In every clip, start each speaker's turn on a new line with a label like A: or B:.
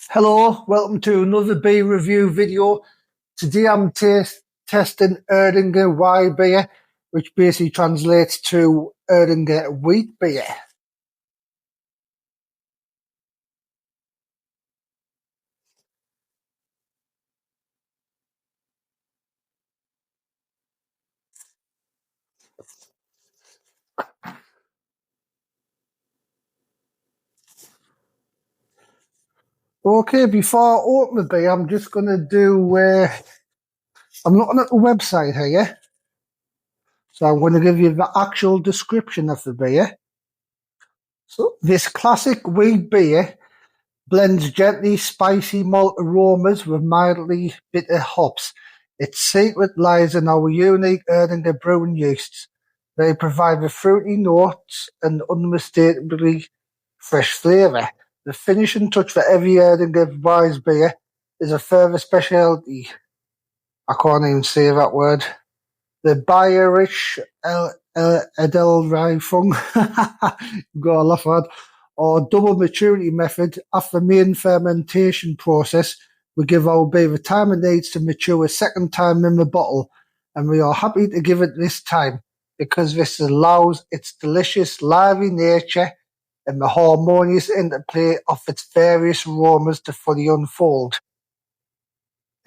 A: Hello, welcome to another beer review video. Today I'm testing Erdinger Y beer, which basically translates to Erdinger wheat beer. Okay, before I open the beer, I'm just going to I'm looking at the website here, so I'm going to give you the actual description of the beer. So, this classic wheat beer blends gently spicy malt aromas with mildly bitter hops. Its secret lies in our unique Erdinger brewing yeasts. They provide the fruity notes and unmistakably fresh flavour. The finishing touch for every Erdinger Wise beer is a further speciality. I can't even say that word. The Bayerisch Edelreifung, got a laugh at, or double maturity method. After main fermentation process, we give our beer the time it needs to mature a second time in the bottle, and we are happy to give it this time because this allows its delicious, lively nature and the harmonious interplay of its various aromas to fully unfold.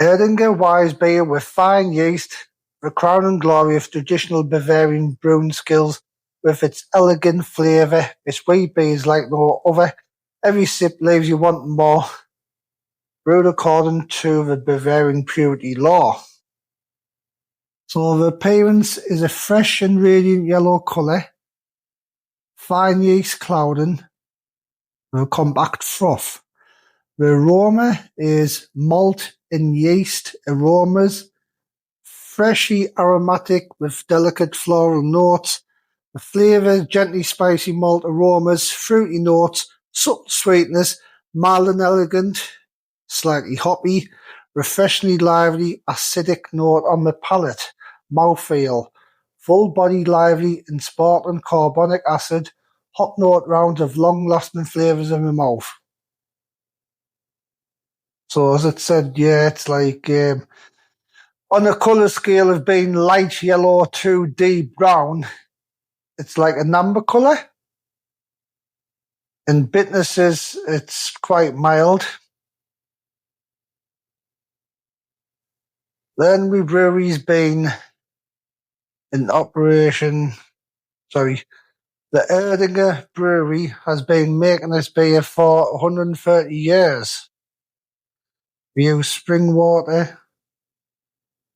A: Erdinger Wise beer with fine yeast, the crown and glory of traditional Bavarian brewing skills. With its elegant flavour, this wheat beer is like no other. Every sip leaves you wanting more. Brewed according to the Bavarian purity law. So the appearance is a fresh and radiant yellow colour, fine yeast clouding, and a compact froth. The aroma is malt and yeast aromas, freshly aromatic with delicate floral notes. The flavour, gently spicy malt aromas, fruity notes, subtle sweetness, mild and elegant, slightly hoppy, refreshingly lively, acidic note on the palate. Mouthfeel, full body lively and sparkling carbonic acid, hop note rounds of long-lasting flavours in the mouth. So as it said, yeah, it's like on a colour scale of being light yellow to deep brown, it's like an amber colour. In bitterness, it's quite mild. Then we brewery's been in operation. Sorry, the Erdinger Brewery has been making this beer for 130 years. We use spring water,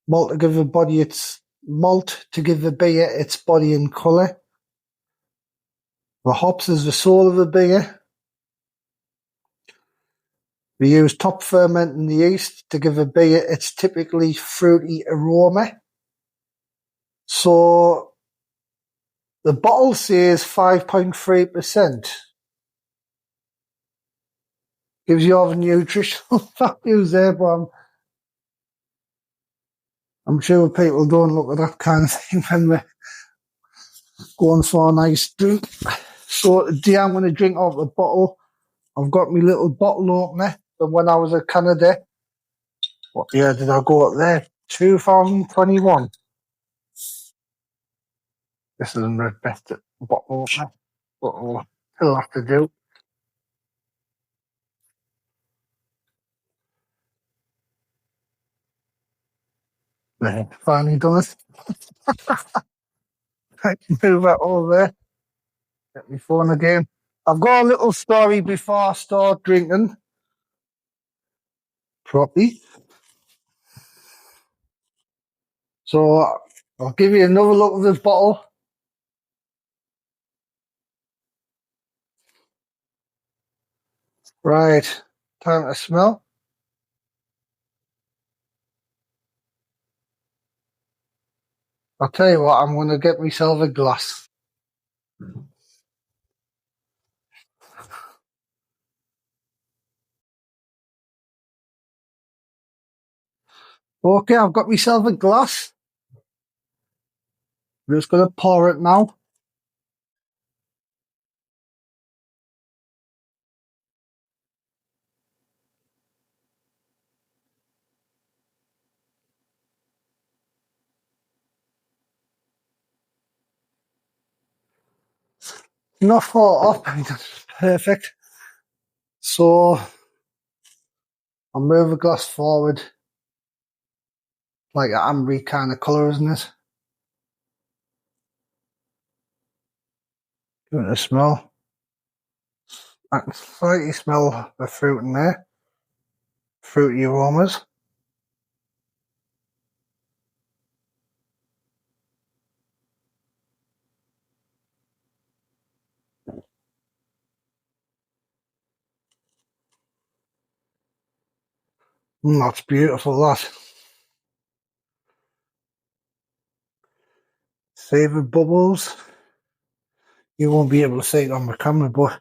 A: malt to give the beer its body and colour. The hops is the soul of the beer. We use top fermenting yeast to give the beer its typically fruity aroma. So the bottle says 5.3%. Gives you all the nutritional values there, but I'm sure people don't look at that kind of thing when they're going for a nice drink. So today I'm going to drink out of the bottle. I've got my little bottle opener from when I was at Canada. What year did I go up there? 2021. This isn't the best bottle opener, but it'll have to do. There, finally done it. I can move that over there. Get my phone again. I've got a little story before I start drinking properly. So I'll give you another look at this bottle. Right, time to smell. I'll tell you what, I'm going to get myself a glass. Okay, I've got myself a glass. I'm just going to pour it now. not far off, but that's perfect. So I'll move the glass forward, like an ambery kind of colour, isn't it? Give it a smell. I can slightly smell the fruit in there. Fruity aromas. That's beautiful, that. See the bubbles? You won't be able to see it on the camera, but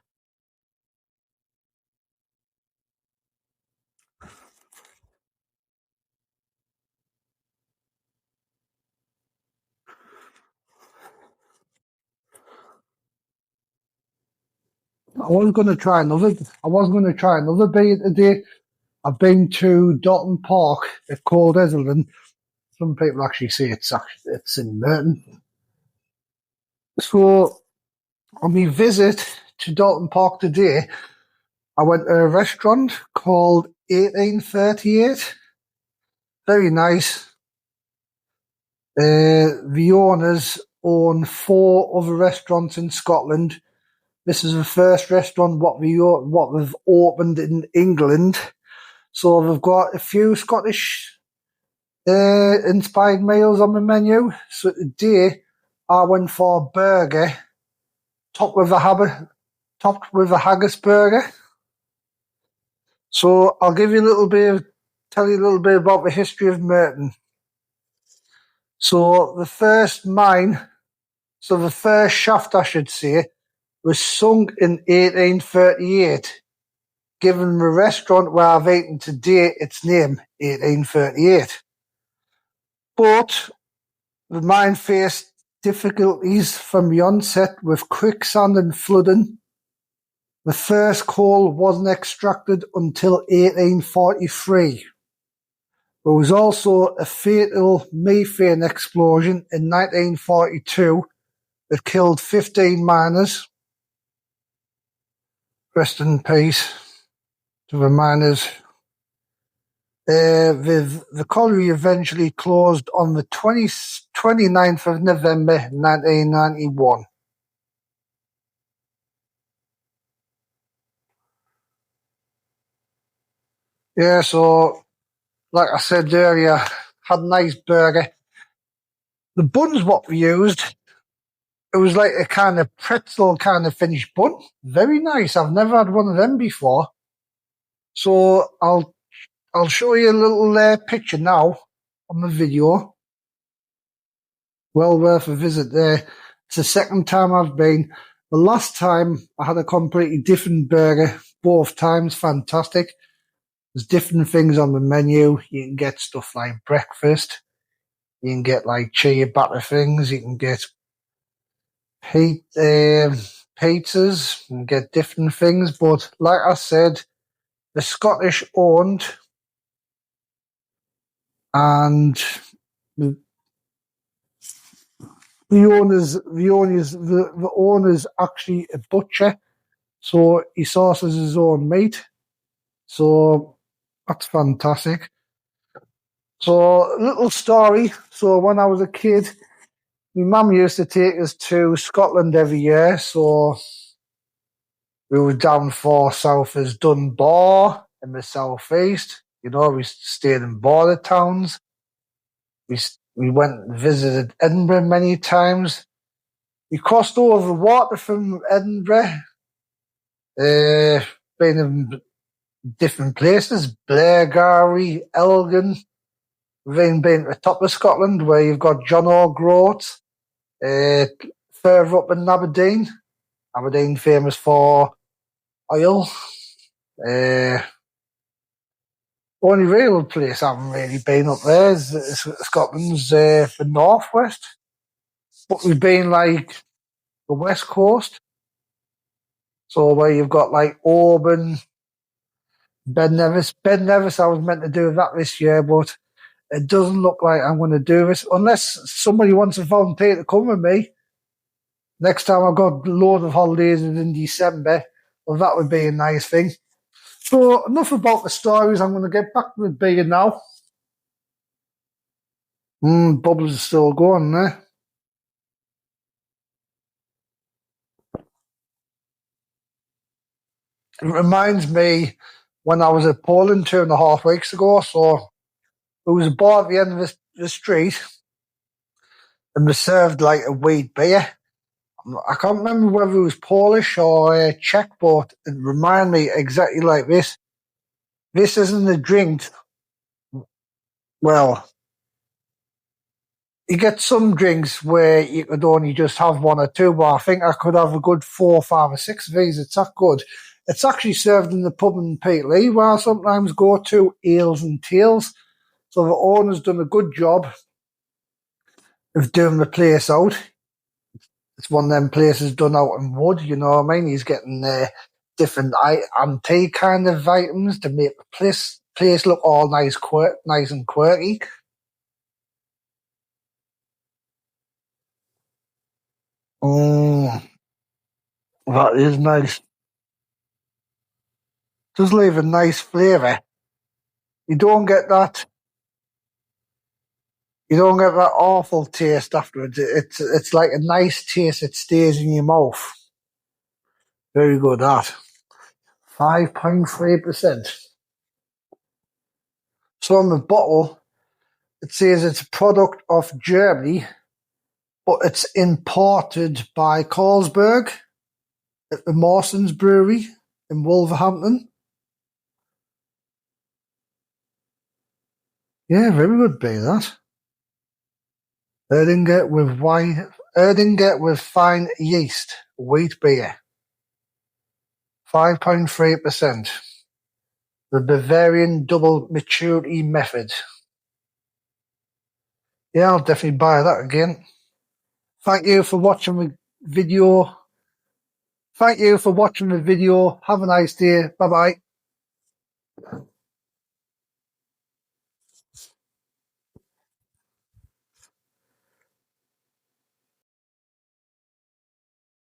A: I was going to try another beer today. I've been to Dalton Park at Cold Eselden. Some people actually say it's in Merton. So on my visit to Dalton Park today, I went to a restaurant called 1838. Very nice. The owners own 4 other restaurants in Scotland. This is the first restaurant what they've opened in England. So they've got a few Scottish inspired meals on the menu. So today I went for a burger topped with a haggis burger. So I'll tell you a little bit about the history of Merton. So the first shaft, I should say, was sunk in 1838, giving the restaurant where I've eaten today its name, 1838. But the mine faced difficulties from the onset with quicksand and flooding. The first coal wasn't extracted until 1843. There was also a fatal methane explosion in 1942 that killed 15 miners. Rest in peace to the miners. The colliery eventually closed on the 29th of November 1991. Yeah, so like I said earlier, had a nice burger. The buns what we used, it was like a kind of pretzel kind of finished bun. Very nice. I've never had one of them before. So I'll show you a little picture now on the video. Well worth a visit there. It's the second time I've been. The last time I had a completely different burger. Both times fantastic. There's different things on the menu. You can get stuff like breakfast. You can get like chia batter things. You can get pizzas. You can get different things. But like I said, the Scottish owned, and the owner's actually a butcher, so he sources his own meat. So that's fantastic. So, little story. So when I was a kid, my mum used to take us to Scotland every year. So we were down for south as Dunbar in the southeast. You know, we stayed in border towns. We went and visited Edinburgh many times. We crossed over the water from Edinburgh. Been in different places, Blairgowrie, Elgin. We've even been to the top of Scotland where you've got John O'Groats. Further up in Aberdeen. Aberdeen famous for oil. Only real place I haven't really been up there is Scotland's the northwest. But we've been like the west coast. So where you've got like Auburn, Ben Nevis. Ben Nevis, I was meant to do that this year, but it doesn't look like I'm going to do this unless somebody wants a volunteer to come with me. Next time I've got a load of holidays in December, well, that would be a nice thing. So, enough about the stories. I'm going to get back to the beer now. Bubbles are still going there. It reminds me when I was at Poland 2.5 weeks ago. So, there was a bar at the end of the street and they served like a wheat beer. I can't remember whether it was Polish or Czech, but it reminded me exactly like this. This isn't a drink. Well, you get some drinks where you could only just have one or two, but I think I could have a good 4, 5, or 6 of these. It's that good. It's actually served in the pub in Peterlee, where I sometimes go to, Ales and Tails. So the owner's done a good job of doing the place out. It's one of them places done out in wood, you know what I mean? He's getting different antique kind of items to make the place look all nice and quirky. Oh, that is nice. Does leave a nice flavour. You don't get that. You don't get that awful taste afterwards. It's like a nice taste that stays in your mouth. Very good. That 5.3%. So on the bottle, it says it's a product of Germany, but it's imported by Carlsberg at the Mawson's Brewery in Wolverhampton. Yeah, very good beer, that. Erdinger with fine yeast, wheat beer. 5.3%. The Bavarian double maturity method. Yeah, I'll definitely buy that again. Thank you for watching the video. Have a nice day. Bye-bye.